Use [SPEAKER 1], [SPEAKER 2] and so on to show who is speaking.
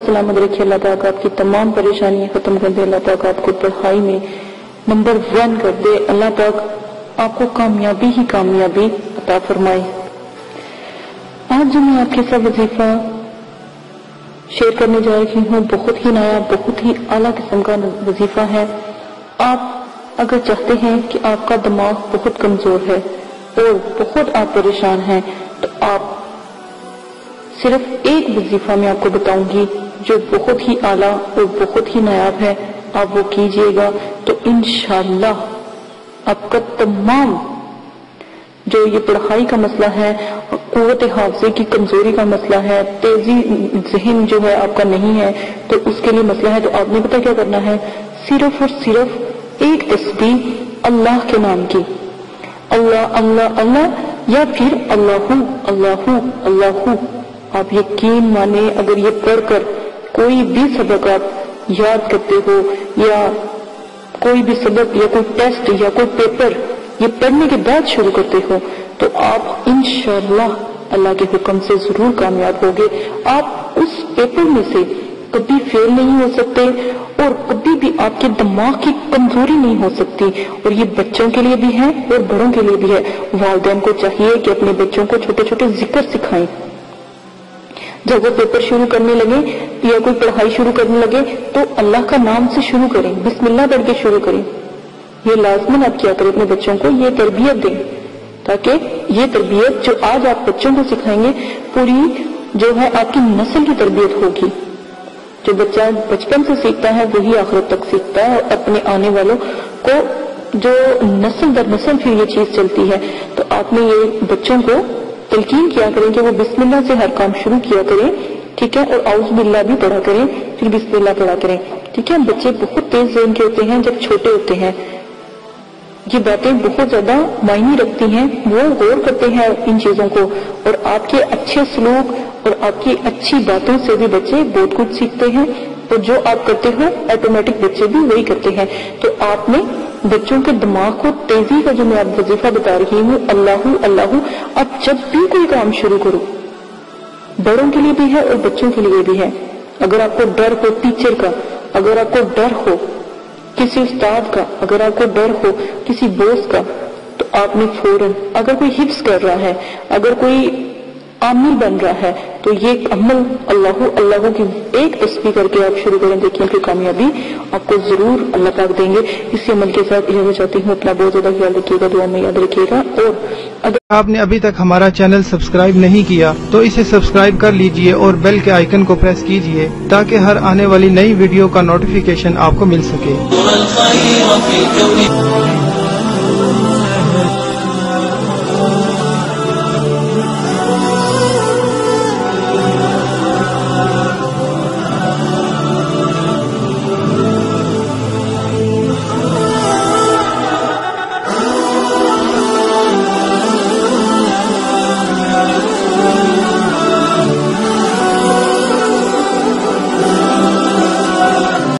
[SPEAKER 1] सलामत रखे अल्लाह ताला आपकी तमाम परेशानियां खत्म कर दे। अल्लाह ताला आपको पढ़ाई में नंबर 1 कर दे। अल्लाह ताला आपको कामयाबी ही कामयाबी अता फरमाए। आज जो मैं आपके साथ वजीफा शेयर करने जा रही हूँ बहुत ही नया, बहुत ही आला किस्म का वजीफा है। आप अगर चाहते हैं कि आपका दिमाग बहुत कमजोर है और बहुत आप परेशान हैं, तो आप सिर्फ एक वजीफा मैं आपको बताऊंगी जो बहुत ही आला और बहुत ही नायाब है। आप वो कीजिएगा तो इंशाअल्लाह आपका तमाम जो ये पढ़ाई का मसला है, कुव्वत हाफ़िज़े की कमजोरी का मसला है, तेजी ज़हन जो है आपका नहीं है, तो उसके लिए मसला है। तो आपने पता क्या करना है, सिर्फ और सिर्फ एक तस्बीह अल्लाह के नाम की, अल्लाह अल्लाह अल्लाह, या फिर अल्लाहू अल्लाहू अल्लाहू। आप यकीन माने अगर ये पढ़कर कोई भी सबक आप याद करते हो या कोई भी सबक या कोई टेस्ट या कोई पेपर ये पढ़ने के बाद शुरू करते हो, तो आप इंशाअल्लाह अल्लाह के हुक्म से जरूर कामयाब होगे। आप उस पेपर में से कभी फेल नहीं हो सकते और कभी भी आपके दिमाग की कमजोरी नहीं हो सकती। और ये बच्चों के लिए भी है और बड़ों के लिए भी है। वालिदैन को चाहिए कि अपने बच्चों को छोटे छोटे जिक्र सिखाएं। जब वो पेपर शुरू करने लगे या कोई पढ़ाई शुरू करने लगे तो अल्लाह का नाम से शुरू करें, बिस्मिल्लाह पढ़ के शुरू करें। ये लाजमन आप क्या करें, अपने बच्चों को ये तरबियत दें, ताकि ये तरबियत जो आज आप बच्चों को सिखाएंगे पूरी जो है आपकी नस्ल की तरबियत होगी। जो बच्चा बचपन से सीखता है वही आखिरत तक सीखता है और अपने आने वालों को जो नस्ल दर नस्ल फिर ये चीज चलती है। तो आपने ये बच्चों को तलकीन किया करें कि वो बिस्मिल्लाह से हर काम शुरू किया करें, ठीक है, और औज़ बिल्लाह भी पढ़ा करें, फिर बिस्मिल्लाह पढ़ा करें, ठीक है। बच्चे बहुत तेज ज़हन के होते हैं जब छोटे होते हैं, ये बातें बहुत ज्यादा मायने रखती हैं, वो गौर करते हैं इन चीजों को। और आपके अच्छे सलूक और आपकी अच्छी बातों से भी बच्चे बहुत कुछ सीखते हैं, तो जो आप करते हो ऑटोमेटिक बच्चे भी वही करते हैं। तो आपने बच्चों के दिमाग को तेजी का जो मैं आप वजीफा बता रही हूँ, अल्लाहू अल्लाहू, आप जब भी कोई काम शुरू करो, बड़ों के लिए भी है और बच्चों के लिए भी है। अगर आपको डर हो टीचर का, अगर आपको डर हो किसी उस्ताद का, अगर आपको डर हो किसी बॉस का, तो आपने फौरन, अगर कोई हिफ्स कर रहा है, अगर कोई आमिल बन रहा है, तो ये अमल अल्लाहू अल्लाहू की एक तस्बीह करके आप शुरू करें। देखिए कि कामयाबी आपको जरूर अल्लाह पाक देंगे। इसी अमल के साथ इजाजत चाहती हूँ। अपना बहुत ज्यादा ख्याल रखिएगा, दुआ में याद रखिएगा। और अगर
[SPEAKER 2] आपने अभी तक हमारा चैनल सब्सक्राइब नहीं किया तो इसे सब्सक्राइब कर लीजिए और बेल के आइकन को प्रेस कीजिए ताकि हर आने वाली नई वीडियो का नोटिफिकेशन आपको मिल सके।